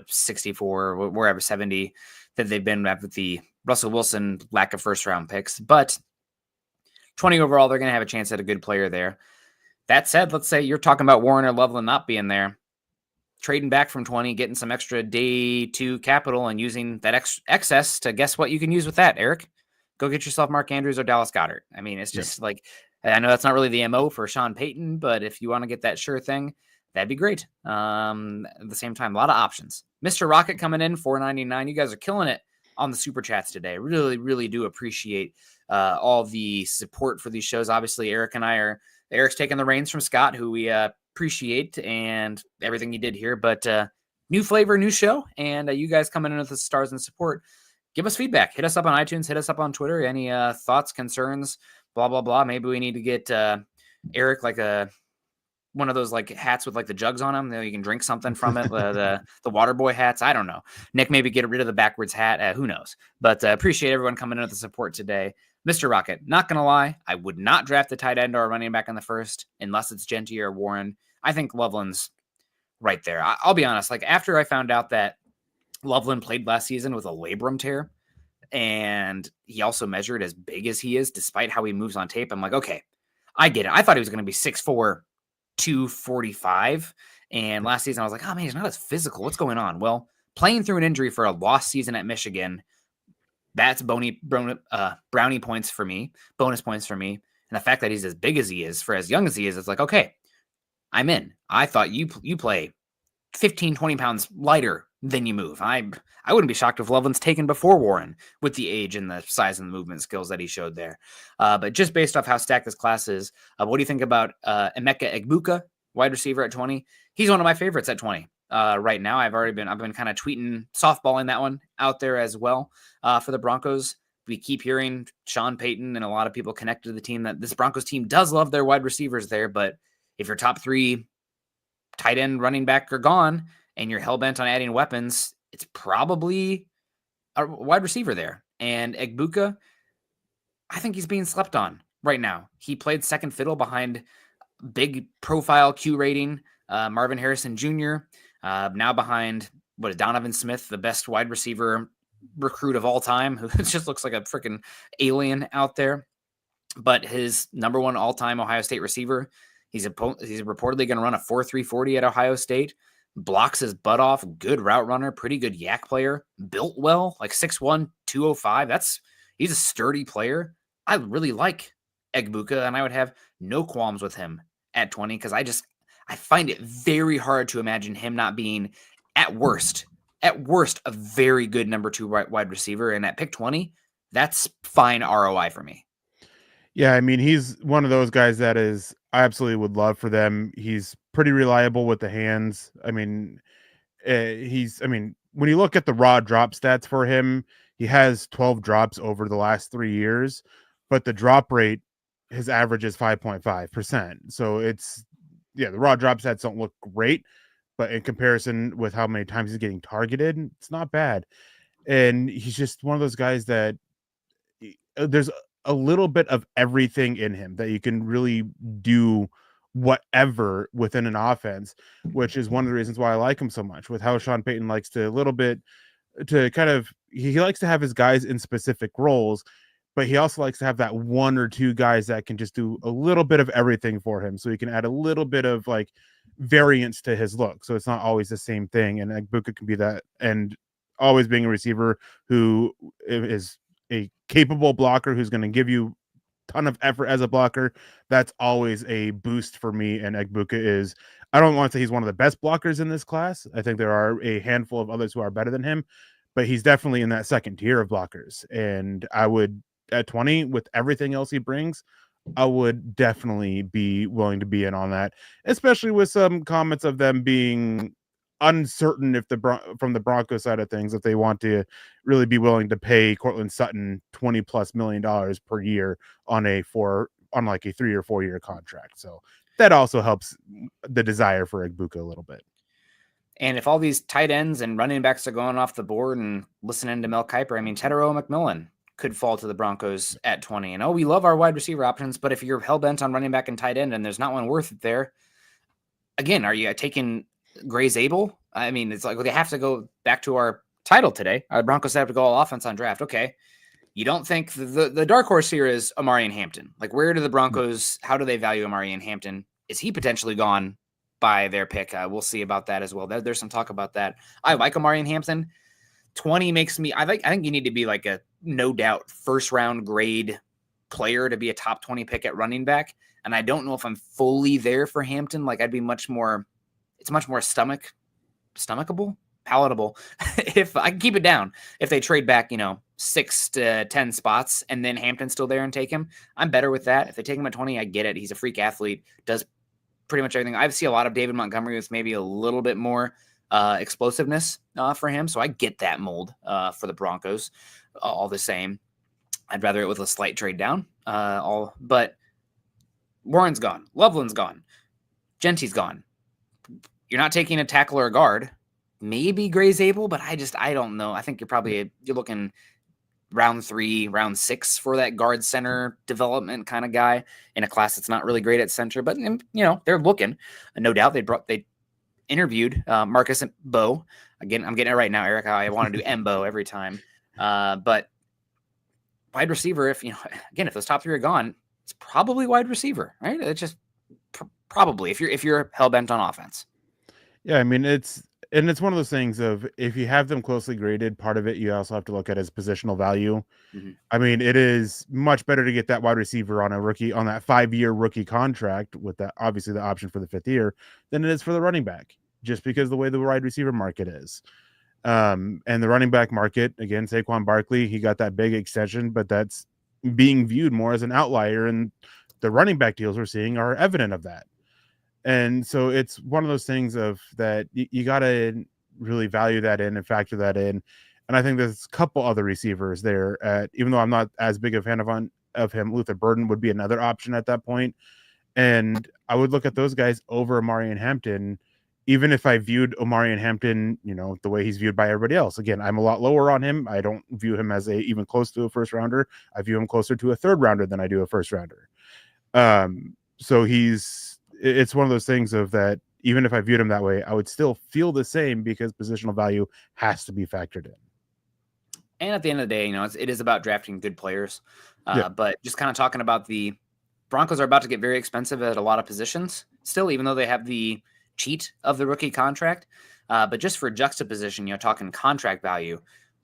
Speaker 1: 64, wherever 70 that they've been at with the Russell Wilson lack of first round picks. But 20 overall, they're going to have a chance at a good player there. That said, let's say you're talking about Warren or Loveland not being there. Trading back from 20, getting some extra day 2 capital and using that excess to guess what you can use with that, Eric? Go get yourself Mark Andrews or Dallas Goedert. I mean, it's just like, I know that's not really the MO for Sean Payton, but if you want to get that sure thing, that'd be great. At the same time, a lot of options. Mr. Rocket coming in, $4.99. You guys are killing it on the super chats today. Really, really do appreciate all the support for these shows. Obviously, Eric's taking the reins from Scott, who we appreciate and everything he did here, but new flavor, new show, and you guys coming in with the stars and support. Give us feedback. Hit us up on iTunes. Hit us up on Twitter. Any thoughts, concerns, blah, blah, blah. Maybe we need to get Eric like one of those like hats with like the jugs on them. You can drink something from it. The water boy hats. I don't know. Nick, maybe get rid of the backwards hat. Who knows? But appreciate everyone coming in with the support today. Mr. Rocket, not going to lie, I would not draft a tight end or a running back in the first unless it's Genty or Warren. I think Loveland's right there. I'll be honest. Like after I found out that Loveland played last season with a labrum tear and he also measured as big as he is despite how he moves on tape, I'm like, okay, I get it. I thought he was going to be 6'4", 245. And last season I was like, oh man, he's not as physical. What's going on? Well, playing through an injury for a lost season at Michigan, that's brownie points for me, bonus points for me. And the fact that he's as big as he is for as young as he is, it's like, okay, I'm in. I thought you play 15, 20 pounds lighter than you move. I wouldn't be shocked if Loveland's taken before Warren with the age and the size and the movement skills that he showed there. But just based off how stacked this class is, what do you think about Emeka Egbuka, wide receiver at 20? He's one of my favorites at 20. Right now, I've been kind of tweeting, softballing that one out there as well for the Broncos. We keep hearing Sean Payton and a lot of people connected to the team that this Broncos team does love their wide receivers there. But if your top 3 tight end, running back are gone and you're hell-bent on adding weapons, it's probably a wide receiver there. And Egbuka, I think he's being slept on right now. He played second fiddle behind big profile Q rating Marvin Harrison Jr., now behind Donovan Smith, the best wide receiver recruit of all time, who just looks like a freaking alien out there. But his number 1 all-time Ohio State receiver, he's reportedly going to run a 4.3 40 at Ohio State, blocks his butt off, good route runner, pretty good yak player, built well, like 6'1", 205. He's a sturdy player. I really like Egbuka, and I would have no qualms with him at 20 because I find it very hard to imagine him not being at worst, a very good number 2 wide receiver. And at pick 20, that's fine ROI for me.
Speaker 2: Yeah, I mean, he's one of those guys that is I absolutely would love for them. He's pretty reliable with the hands. I mean, when you look at the raw drop stats for him, he has 12 drops over the last 3 years, but the drop rate, his average is 5.5%. So the raw drop stats don't look great, but in comparison with how many times he's getting targeted, it's not bad. And he's just one of those guys that there's a little bit of everything in him that you can really do whatever within an offense, which is one of the reasons why I like him so much. With how Sean Payton likes to he likes to have his guys in specific roles, but he also likes to have that one or two guys that can just do a little bit of everything for him, so he can add a little bit of like variance to his look, so it's not always the same thing. And Egbuka can be that, and always being a receiver who is a capable blocker who's going to give you a ton of effort as a blocker, that's always a boost for me. And Egbuka is, I don't want to say he's one of the best blockers in this class. I think there are a handful of others who are better than him, but he's definitely in that second tier of blockers. And I would, at 20, with everything else he brings, I would definitely be willing to be in on that, especially with some comments of them being uncertain if from the Broncos side of things, if they want to really be willing to pay Cortland Sutton $20+ million per year on like a 3 or 4 year contract. So that also helps the desire for Egbuka a little bit.
Speaker 1: And if all these tight ends and running backs are going off the board and listening to Mel Kiper, I mean, Tetairoa McMillan could fall to the Broncos at 20. And we love our wide receiver options, but if you're hell bent on running back and tight end and there's not one worth it there, again, are you taking Gray Zabel? I mean, it's like, well, they have to go back to our title today. Our Broncos have to go all offense on draft. Okay. You don't think the dark horse here is Amari and Hampton? Like, where do the Broncos, how do they value Amari and Hampton? Is he potentially gone by their pick? We'll see about that as well. There's some talk about that. I like Amari and Hampton. 20 makes me, I think you need to be like a no doubt first round grade player to be a top 20 pick at running back. And I don't know if I'm fully there for Hampton. Like, I'd be much more stomachable, palatable if I can keep it down. If they trade back, 6 to 10 spots and then Hampton's still there and take him, I'm better with that. If they take him at 20, I get it. He's a freak athlete, does pretty much everything. I see a lot of David Montgomery with maybe a little bit more explosiveness for him. So I get that mold for the Broncos all the same. I'd rather it with a slight trade down. But Warren's gone. Loveland's gone. Gentry's gone. You're not taking a tackle or a guard. Maybe Gray Zabel, but I don't know. I think you're looking round 3, round 6 for that guard center development kind of guy in a class that's not really great at center. But they're looking. No doubt they interviewed Marcus and Bo. Again, I'm getting it right now, Eric. I want to do Mbo every time. But wide receiver, if those top 3 are gone, it's probably wide receiver, right? It's just probably if you're hell bent on offense.
Speaker 2: Yeah, I mean it's one of those things of, if you have them closely graded, part of it you also have to look at as positional value. Mm-hmm. I mean, it is much better to get that wide receiver on that 5-year rookie contract with that, obviously the option for the 5th year, than it is for the running back, just because the way the wide receiver market is. And the running back market, again, Saquon Barkley, he got that big extension, but that's being viewed more as an outlier, and the running back deals we're seeing are evident of that. And so it's one of those things of that you got to really value that in and factor that in. And I think there's a couple other receivers there, even though I'm not as big a fan of him, Luther Burden would be another option at that point. And I would look at those guys over Amari and Hampton, even if I viewed Amari and Hampton, the way he's viewed by everybody else. Again, I'm a lot lower on him. I don't view him as even close to a first rounder. I view him closer to a third rounder than I do a first rounder. So it's one of those things of that, even if I viewed him that way, I would still feel the same, because positional value has to be factored in.
Speaker 1: And at the end of the day, it is about drafting good players. But just kind of talking about the Broncos are about to get very expensive at a lot of positions still, even though they have the cheat of the rookie contract. But just for juxtaposition, talking contract value,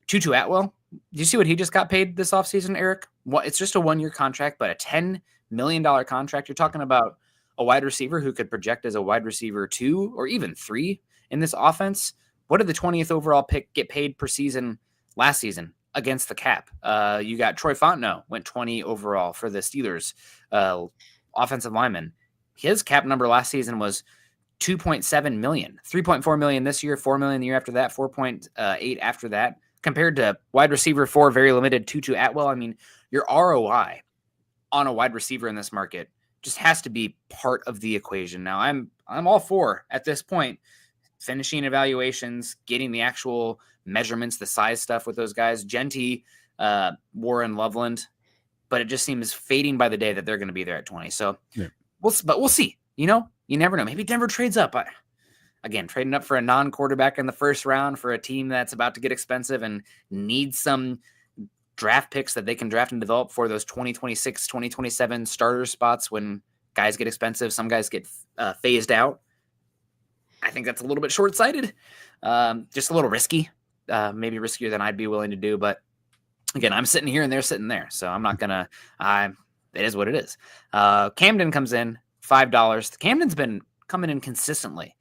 Speaker 1: Tutu Atwell, do you see what he just got paid this offseason, Eric? It's just a 1-year contract, but a $10 million contract. You're talking about a wide receiver who could project as a wide receiver 2 or even 3 in this offense. What did the 20th overall pick get paid per season last season against the cap? You got Troy Fontenot, went 20 overall for the Steelers, offensive lineman. his cap number last season was 2.7 million, 3.4 million this year, 4 million the year after that, 4.8 after that, compared to wide receiver 4, very limited, Tutu Atwell. I mean, your ROI on a wide receiver in this market just has to be part of the equation. Now, I'm all for, at this point, finishing evaluations, getting the actual measurements, the size stuff with those guys. Genty, Warren, Loveland, but it just seems fading by the day that they're going to be there at 20. So we'll see. You never know. Maybe Denver trades up. Again, trading up for a non-quarterback in the first round for a team that's about to get expensive and needs some draft picks that they can draft and develop for those 2026, 2027 starter spots when guys get expensive. Some guys get phased out. I think that's a little bit short-sighted, just a little risky, maybe riskier than I'd be willing to do. But again, I'm sitting here and they're sitting there, so I'm not gonna. It is what it is. Camden comes in $5. Camden's been coming in consistently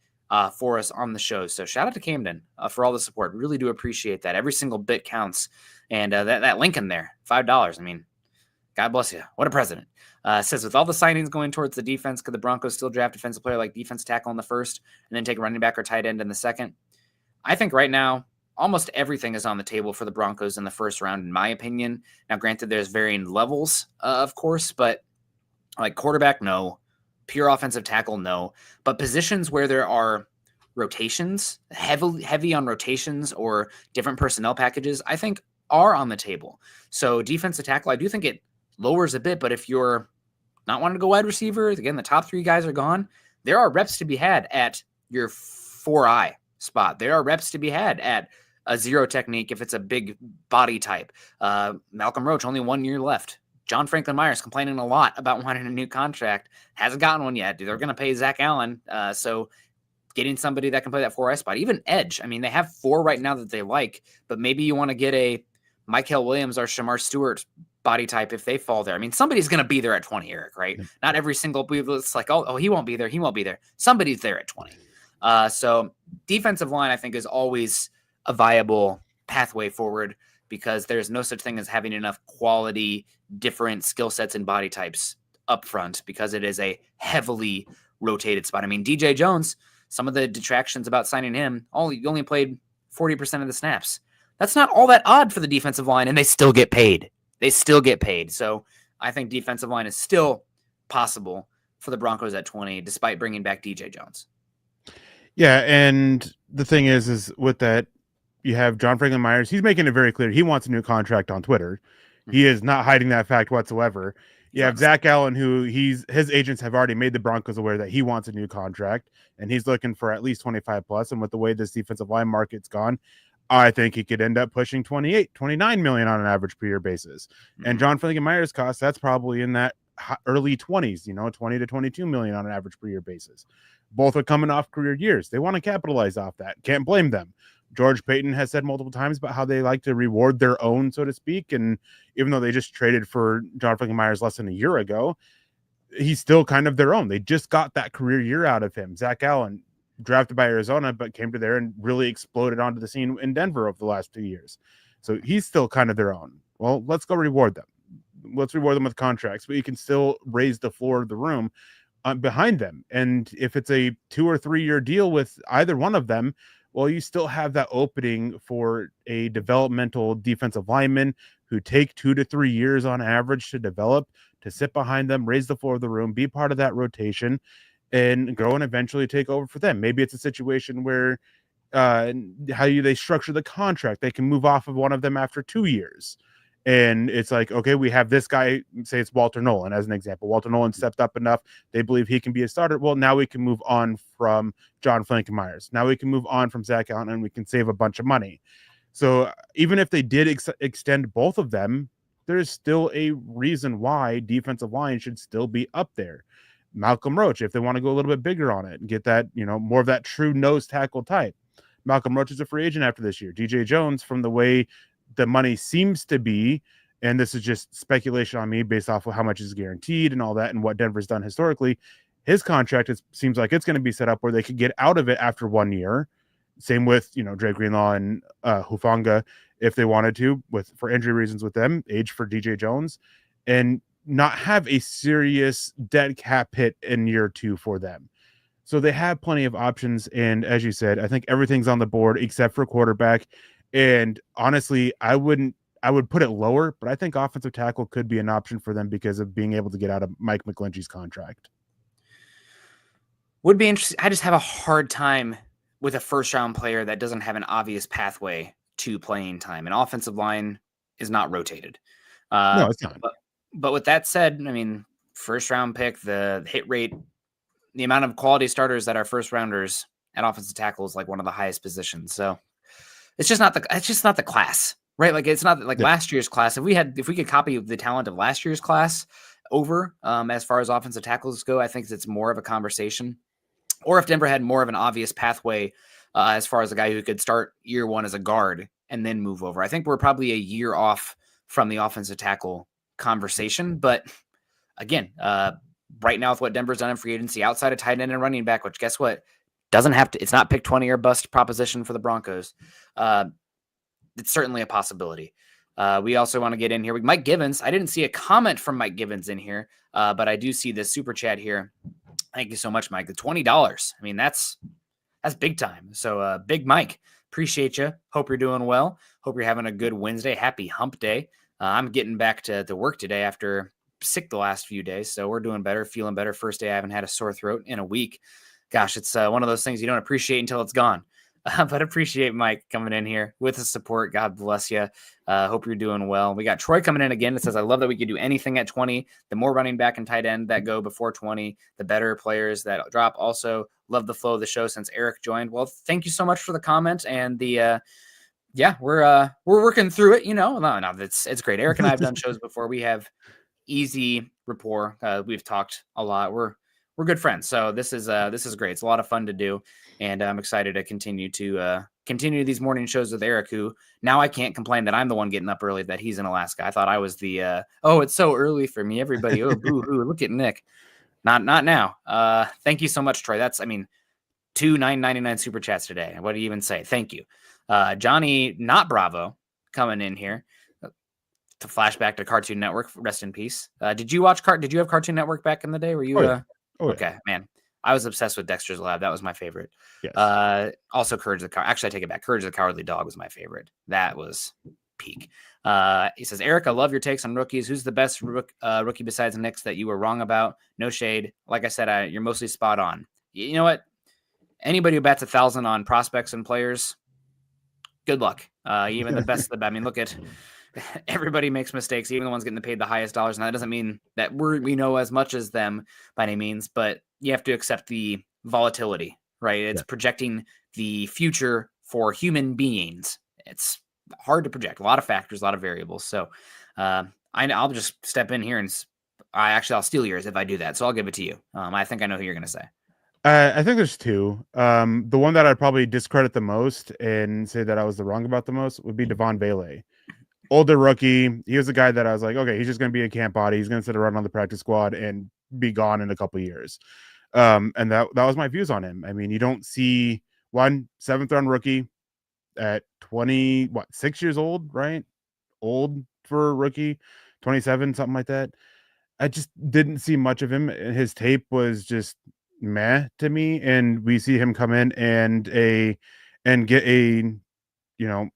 Speaker 1: for us on the show, so shout out to Camden for all the support. Really do appreciate that. Every single bit counts, and that link in there, $5. I mean, God bless you. What a president. Says, with all the signings going towards the defense, could the Broncos still draft a defensive player like defense tackle in the first and then take a running back or tight end in the second? I think right now, almost everything is on the table for the Broncos in the first round, in my opinion. Now, granted, there's varying levels, of course, but like quarterback, no. Pure offensive tackle, no. But positions where there are rotations, heavy on rotations or different personnel packages, I think are on the table. So defensive tackle, I do think it lowers a bit, but if you're not wanting to go wide receiver, again, the top 3 guys are gone. There are reps to be had at your 4-eye spot. There are reps to be had at a zero technique if it's a big body type. Malcolm Roach, only 1 year left. John Franklin Myers complaining a lot about wanting a new contract. Hasn't gotten one yet. They're going to pay Zach Allen. So getting somebody that can play that 4-eye spot, even edge. I mean, they have 4 right now that they like, but maybe you want to get a Michael Williams or Shamar Stewart body type if they fall there. I mean, somebody's going to be there at 20, Eric, right? Not every single, it's like, oh, he won't be there. He won't be there. Somebody's there at 20. So defensive line, I think, is always a viable pathway forward because there's no such thing as having enough quality, different skill sets and body types up front because it is a heavily rotated spot. I mean, DJ Jones, some of the detractions about signing him, he only played 40% of the snaps. That's not all that odd for the defensive line, and they still get paid. So I think defensive line is still possible for the Broncos at 20, despite bringing back DJ Jones.
Speaker 2: Yeah, and the thing is with that, you have John Franklin Myers. He's making it very clear he wants a new contract on Twitter. He is not hiding that fact whatsoever. You have Zach Allen, who his agents have already made the Broncos aware that he wants a new contract, and he's looking for at least 25 plus. And with the way this defensive line market's gone, I think he could end up pushing 28, 29 million on an average per year basis. And John Franklin Myers' cost, that's probably in that early 20s, 20 to 22 million on an average per year basis. Both are coming off career years. They want to capitalize off that. Can't blame them. George Payton has said multiple times about how they like to reward their own, so to speak. And even though they just traded for John Franklin Myers less than a year ago, he's still kind of their own. They just got that career year out of him. Zach Allen, drafted by Arizona, but came to there and really exploded onto the scene in Denver over the last 2 years. So he's still kind of their own. Well, let's go reward them. Let's reward them with contracts, but you can still raise the floor of the room behind them. And if it's a 2 or 3 year deal with either one of them, well, you still have that opening for a developmental defensive lineman who take 2 to 3 years on average to develop, to sit behind them, raise the floor of the room, be part of that rotation, and go and eventually take over for them. Maybe it's a situation where they structure the contract. They can move off of one of them after 2 years. And it's like, okay, we have this guy, say it's Walter Nolan as an example. Walter Nolan stepped up enough. They believe he can be a starter. Well, now we can move on from John Franklin Myers. Now we can move on from Zach Allen and we can save a bunch of money. So even if they did extend both of them, there's still a reason why defensive line should still be up there. Malcolm Roach, if they want to go a little bit bigger on it and get that, more of that true nose tackle type. Malcolm Roach is a free agent after this year. DJ Jones, from the way the money seems to be, and this is just speculation on me based off of how much is guaranteed and all that and what Denver's done historically, his contract seems like it's going to be set up where they could get out of it after 1 year. Same with, Dre Greenlaw and Hufanga if they wanted to, for injury reasons with them, age for DJ Jones. And not have a serious dead cap hit in year 2 for them. So they have plenty of options. And as you said, I think everything's on the board except for quarterback. And honestly, I would put it lower, but I think offensive tackle could be an option for them because of being able to get out of Mike McGlinchey's contract.
Speaker 1: Would be interesting. I just have a hard time with a first round player that doesn't have an obvious pathway to playing time. An offensive line is not rotated.
Speaker 2: No, it's not.
Speaker 1: But with that said, I mean, first round pick, the hit rate, the amount of quality starters that are first rounders at offensive tackle is like one of the highest positions. So it's just not the class, right? Like it's not like last year's class. If we could copy the talent of last year's class over as far as offensive tackles go, I think it's more of a conversation. Or if Denver had more of an obvious pathway as far as a guy who could start year 1 as a guard and then move over. I think we're probably a year off from the offensive tackle conversation. But again, right now with what Denver's done in free agency outside of tight end and running back, which guess what? It's not pick 20 or bust proposition for the Broncos. It's certainly a possibility. We also want to get in here with Mike Givens. I didn't see a comment from Mike Givens in here, but I do see this super chat here. Thank you so much, Mike. The $20. I mean, that's big time. So Big Mike, appreciate you. Hope you're doing well. Hope you're having a good Wednesday. Happy hump day. I'm getting back to work today after sick the last few days. So we're doing better, feeling better. First day I haven't had a sore throat in a week. Gosh, it's one of those things you don't appreciate until it's gone. But appreciate Mike coming in here with the support. God bless you. Hope you're doing well. We got Troy coming in again. It says, I love that we could do anything at 20. The more running back and tight end that go before 20, the better players that drop. Also, love the flow of the show since Eric joined. Well, thank you so much for the comment and the we're working through it. No, it's great. Eric and I have done shows before. We have easy rapport. We've talked a lot. We're good friends. So this is great. It's a lot of fun to do. And I'm excited to continue these morning shows with Eric, who now I can't complain that I'm the one getting up early, that he's in Alaska. I thought I was the, it's so early for me. Everybody, oh, boo-hoo, look at Nick. Not now. Thank you so much, Troy. That's, 2 $9.99 super chats today. What do you even say? Thank you. Johnny, not Bravo, coming in here to flashback to Cartoon Network. Rest in peace. Did you have Cartoon Network back in the day? Were you, okay, man. I was obsessed with Dexter's Lab. That was my favorite. Yes. Also, Courage the Cowardly. Actually, I take it back. Courage the Cowardly Dog was my favorite. That was peak. He says, Eric, I love your takes on rookies. Who's the best rookie besides Knicks that you were wrong about? No shade. Like I said, you're mostly spot on. You know what? Anybody who bats 1,000 on prospects and players, good luck. Even the best of the best. Look at everybody makes mistakes, even the ones getting paid the highest dollars. And that doesn't mean that we know as much as them by any means, but you have to accept the volatility, right? It's projecting the future for human beings. It's hard to project. A lot of factors, a lot of variables. So I'll just step in here and I'll steal yours if I do that. So I'll give it to you. I think I know who you're going to say.
Speaker 2: I think there's 2. The one that I'd probably discredit the most and say that I was wrong about the most would be Devon Bailey. Older rookie. He was the guy that I was like, okay, he's just going to be a camp body. He's going to sit around on the practice squad and be gone in a couple of years. And that was my views on him. You don't see 7th round rookie at 6 years old, right? Old for a rookie, 27, something like that. I just didn't see much of him. His tape was just meh to me. And we see him come in and get a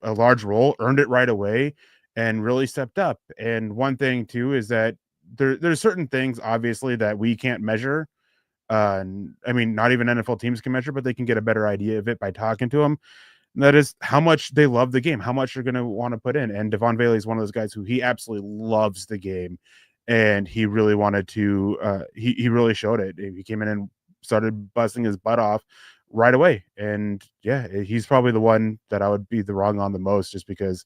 Speaker 2: large role, earned it right away, and really stepped up. And one thing too is that there's certain things obviously that we can't measure. Not even NFL teams can measure, but they can get a better idea of it by talking to them. And that is how much they love the game, how much they're going to want to put in. And Devon Bailey is one of those guys who he absolutely loves the game, and he really wanted to. He really showed it. He came in and started busting his butt off right away. And yeah, he's probably the one that I would be wrong on the most, just because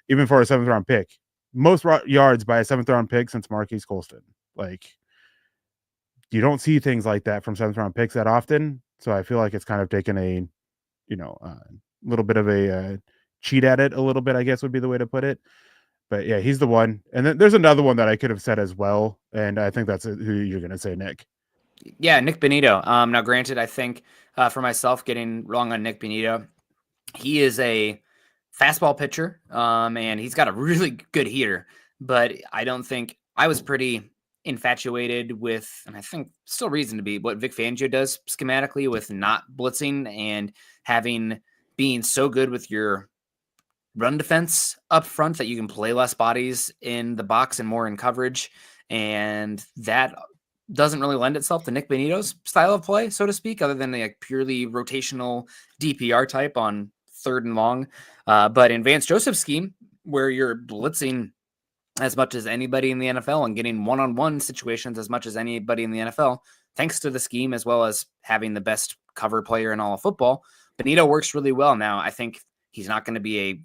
Speaker 2: even for a 7th round pick, most yards by a 7th round pick since Marquise Colston. You don't see things like that from 7th round picks that often. So I feel like it's kind of taken a little bit of a cheat at it a little bit, I guess would be the way to put it. But yeah, he's the one. And then there's another one that I could have said as well. And I think that's who you're going to say, Nick.
Speaker 1: Yeah, Nick Bonito. Now, granted, I think for myself, getting wrong on Nick Bonito, he is a fastball pitcher, and he's got a really good heater. But I don't think I was pretty infatuated with, and I think still reason to be, what Vic Fangio does schematically with not blitzing and being so good with your run defense up front that you can play less bodies in the box and more in coverage. And that doesn't really lend itself to Nick Benito's style of play, so to speak, other than the like purely rotational DPR type on 3rd and long. But in Vance Joseph's scheme, where you're blitzing as much as anybody in the NFL and getting one-on-one situations as much as anybody in the NFL, thanks to the scheme as well as having the best cover player in all of football, Benito works really well. Now, I think he's not going to be a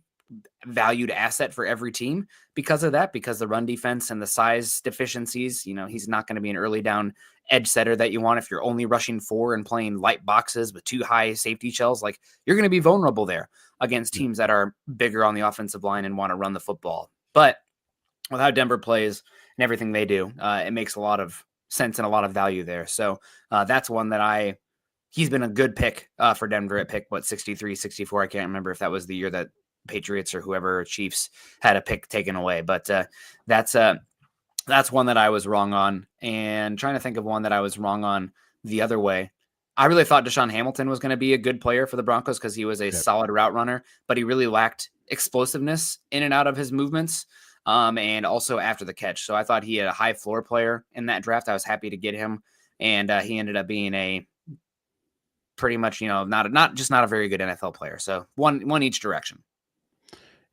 Speaker 1: valued asset for every team because of that, because the run defense and the size deficiencies, he's not going to be an early down edge setter that you want if you're only rushing 4 and playing light boxes with 2 high safety shells. Like, you're going to be vulnerable there against teams that are bigger on the offensive line and want to run the football. But with how Denver plays and everything they do, it makes a lot of sense and a lot of value there. So that's one that he's been a good pick for Denver at pick, 63, 64. I can't remember if that was the year that Patriots or whoever Chiefs had a pick taken away, but that's one that I was wrong on. And trying to think of one that I was wrong on the other way. I really thought Deshaun Hamilton was going to be a good player for the Broncos because he was a solid route runner, but he really lacked explosiveness in and out of his movements. And also after the catch. So I thought he had a high floor player in that draft. I was happy to get him. And he ended up being a pretty much, not a very good NFL player. So one each direction.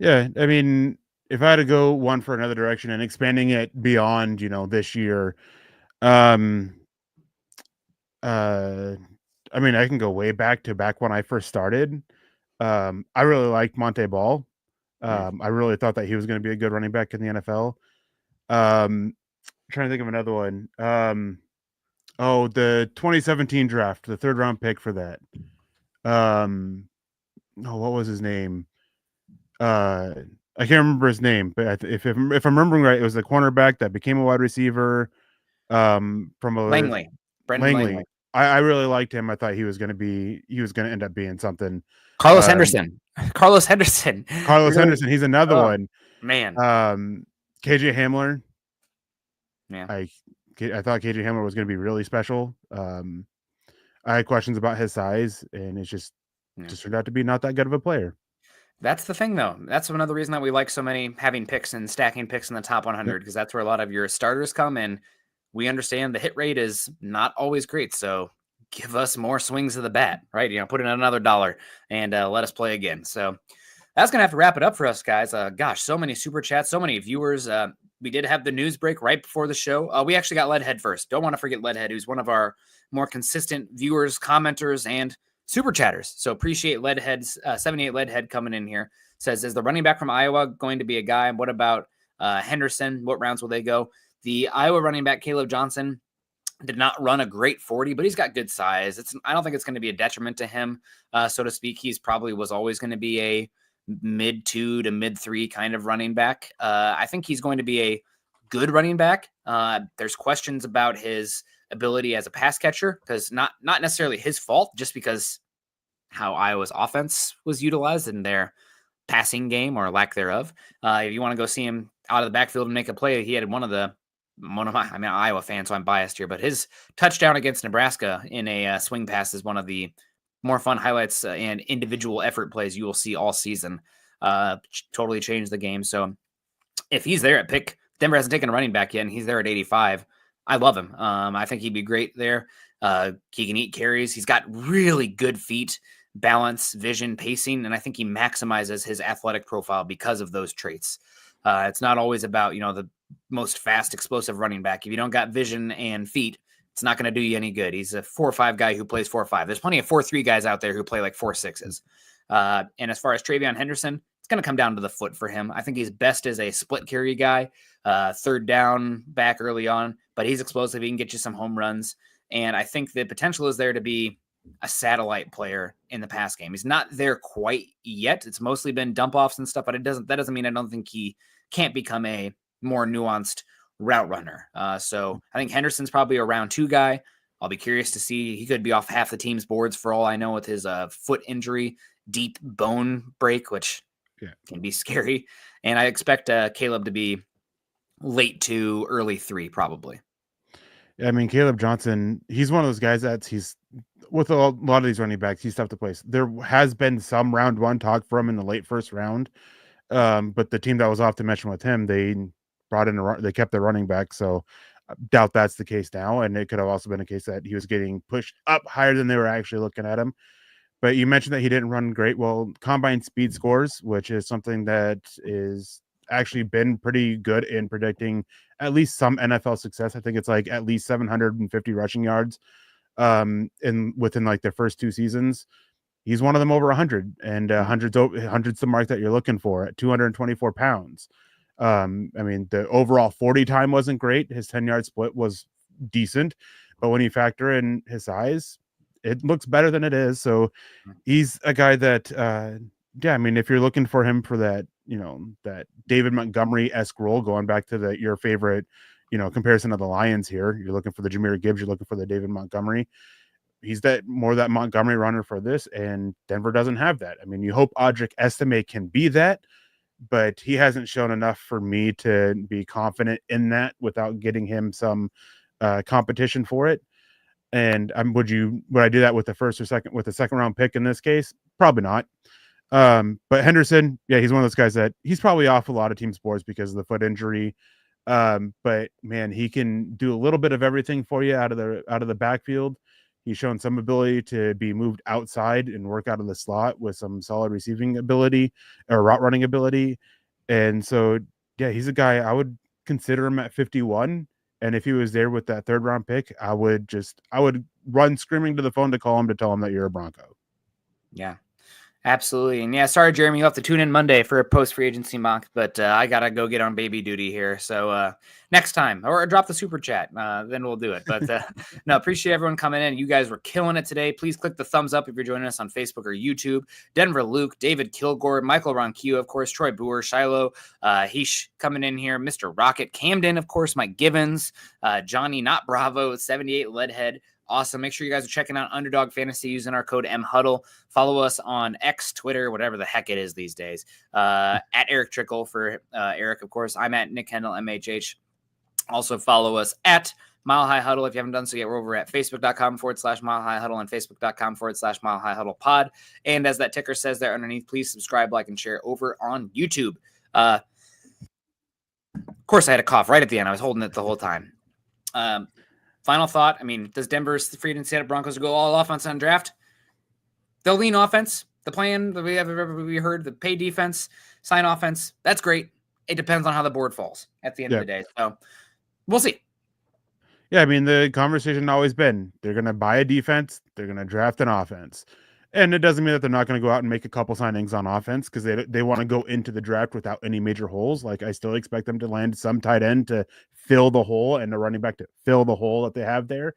Speaker 2: Yeah. I mean, if I had to go one for another direction and expanding it beyond, this year, I mean, I can go way back when I first started. I really liked Monte Ball. I really thought that he was going to be a good running back in the NFL. Trying to think of another one. The 2017 draft, the 3rd round pick for that. What was his name? I can't remember his name, but if I'm remembering right, it was the cornerback that became a wide receiver. From
Speaker 1: Langley. Brendan Langley.
Speaker 2: I really liked him. I thought he was going to end up being something.
Speaker 1: Carlos Henderson. Carlos Henderson.
Speaker 2: He's another one.
Speaker 1: Man.
Speaker 2: KJ Hamler.
Speaker 1: Yeah.
Speaker 2: I thought KJ Hamler was going to be really special. I had questions about his size, and it's just turned out to be not that good of a player.
Speaker 1: That's the thing, though. That's another reason that we like so many having picks and stacking picks in the top 100, because that's where a lot of your starters come, and we understand the hit rate is not always great. So give us more swings of the bat, right? Put in another $1 and let us play again. So that's going to have to wrap it up for us, guys. Gosh, so many super chats, so many viewers. We did have the news break right before the show. We actually got Leadhead first. Don't want to forget Leadhead, who's one of our more consistent viewers, commenters, and super chatters. So appreciate Leadhead's 78 Leadhead coming in here. Says, is the running back from Iowa going to be a guy? And what about Henderson? What rounds will they go? The Iowa running back, Caleb Johnson, did not run a great 40, but he's got good size. I don't think it's going to be a detriment to him, so to speak. He's probably was always going to be a mid 2 to mid 3 kind of running back. I think he's going to be a good running back. There's questions about his ability as a pass catcher, because not necessarily his fault, just because how Iowa's offense was utilized in their passing game or lack thereof. If you want to go see him out of the backfield and make a play, he had one of my, I'm an Iowa fan, so I'm biased here, but his touchdown against Nebraska in a swing pass is one of the more fun highlights and individual effort plays you will see all season. Totally changed the game. So if he's there at pick, Denver hasn't taken a running back yet, and he's there at 85. I love him. I think he'd be great there. He can eat carries. He's got really good feet, balance, vision, pacing, and I think he maximizes his athletic profile because of those traits. It's not always about, the most fast, explosive running back. If you don't got vision and feet, it's not going to do you any good. He's a 4-5 guy who plays 4-5. There's plenty of 4-3 guys out there who play like 4-6s. And as far as Travion Henderson, it's going to come down to the foot for him. I think he's best as a split carry guy, 3rd down back early on, but he's explosive. He can get you some home runs. And I think the potential is there to be a satellite player in the pass game. He's not there quite yet. It's mostly been dump offs and stuff, but that doesn't mean I don't think he can't become a more nuanced route runner. So I think Henderson's probably a round 2 guy. I'll be curious to see. He could be off half the team's boards for all I know with his foot injury, deep bone break, which can be scary. And I expect Caleb to be late 2, early 3, probably.
Speaker 2: I mean, Caleb Johnson, he's one of those guys he's with a lot of these running backs, he's tough to place. There has been some round one talk for him in the late first round. But the team that was off to mention with him, they brought in they kept their running back. So I doubt that's the case now. And it could have also been a case that he was getting pushed up higher than they were actually looking at him. But you mentioned that he didn't run great. Well, combine speed scores, which is something that is actually been pretty good in predicting at least some NFL success. I think it's like at least 750 rushing yards in within like their first 2 seasons. He's one of them over 100, and 100's the mark that you're looking for at 224 pounds. I mean, the overall 40 time wasn't great. His 10-yard split was decent, but when you factor in his size, it looks better than it is. So he's a guy that, I mean, if you're looking for him for that, that David Montgomery-esque role, going back to your favorite, comparison of the Lions here, you're looking for the Jahmyr Gibbs, you're looking for the David Montgomery. He's that Montgomery runner for this, and Denver doesn't have that. I mean, you hope Audric Estime can be that, but he hasn't shown enough for me to be confident in that without getting him some competition for it. And would I do that with the second round pick in this case? Probably not. But Henderson, yeah, he's one of those guys that he's probably off a lot of teams' boards because of the foot injury. But man, he can do a little bit of everything for you out of the backfield. He's shown some ability to be moved outside and work out of the slot with some solid receiving ability or route running ability. And so, yeah, he's a guy I would consider him at 51. And if he was there with that third round pick, I would run screaming to the phone to call him to tell him that you're a Bronco.
Speaker 1: Yeah. Absolutely. And yeah, sorry, Jeremy, you'll have to tune in Monday for a post-free agency mock, but I got to go get on baby duty here. So next time, or drop the super chat, then we'll do it. But no, appreciate everyone coming in. You guys were killing it today. Please click the thumbs up if you're joining us on Facebook or YouTube. Denver Luke, David Kilgore, Michael Ronquillo, of course, Troy Boer, Shiloh, Heesh coming in here, Mr. Rocket, Camden, of course, Mike Givens, Johnny Not Bravo, 78 Leadhead. Awesome. Make sure you guys are checking out Underdog Fantasy using our code MHuddle. Follow us on X, Twitter, whatever the heck it is these days. At Erick Trickel for Eric, of course. I'm at Nick Kendell, MHH. Also follow us at Mile High Huddle. If you haven't done so yet, we're over at facebook.com/Mile High Huddle and facebook.com/Mile High Huddle pod. And as that ticker says there underneath, please subscribe, like, and share over on YouTube. Of course, I had a cough right at the end. I was holding it the whole time. Final thought. I mean, does Denver's free agency at Broncos go all offense on draft? They'll lean offense. The plan that we heard, the pay defense, sign offense. That's great. It depends on how the board falls at the end of the day. So we'll see.
Speaker 2: Yeah, I mean, the conversation always been they're going to buy a defense, they're going to draft an offense. And it doesn't mean that they're not going to go out and make a couple signings on offense because they want to go into the draft without any major holes. Like, I still expect them to land some tight end to fill the hole and a running back to fill the hole that they have there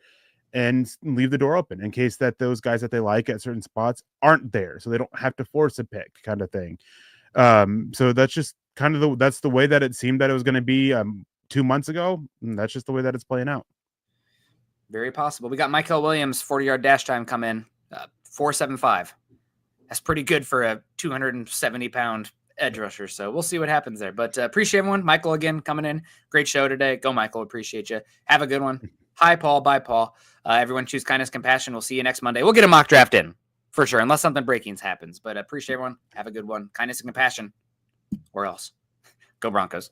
Speaker 2: and leave the door open in case that those guys that they like at certain spots aren't there. So they don't have to force a pick kind of thing. So that's just kind of that's the way that it seemed that it was going to be 2 months ago. And that's just the way that it's playing out.
Speaker 1: Very possible. We got Michael Williams, 40-yard dash time come in. 4.75. That's pretty good for a 270-pound edge rusher. So we'll see what happens there. But appreciate everyone. Michael again coming in. Great show today. Go, Michael. Appreciate you. Have a good one. Hi, Paul. Bye, Paul. Everyone choose kindness, compassion. We'll see you next Monday. We'll get a mock draft in for sure, unless something breaking happens. But appreciate everyone. Have a good one. Kindness and compassion. Or else. Go Broncos.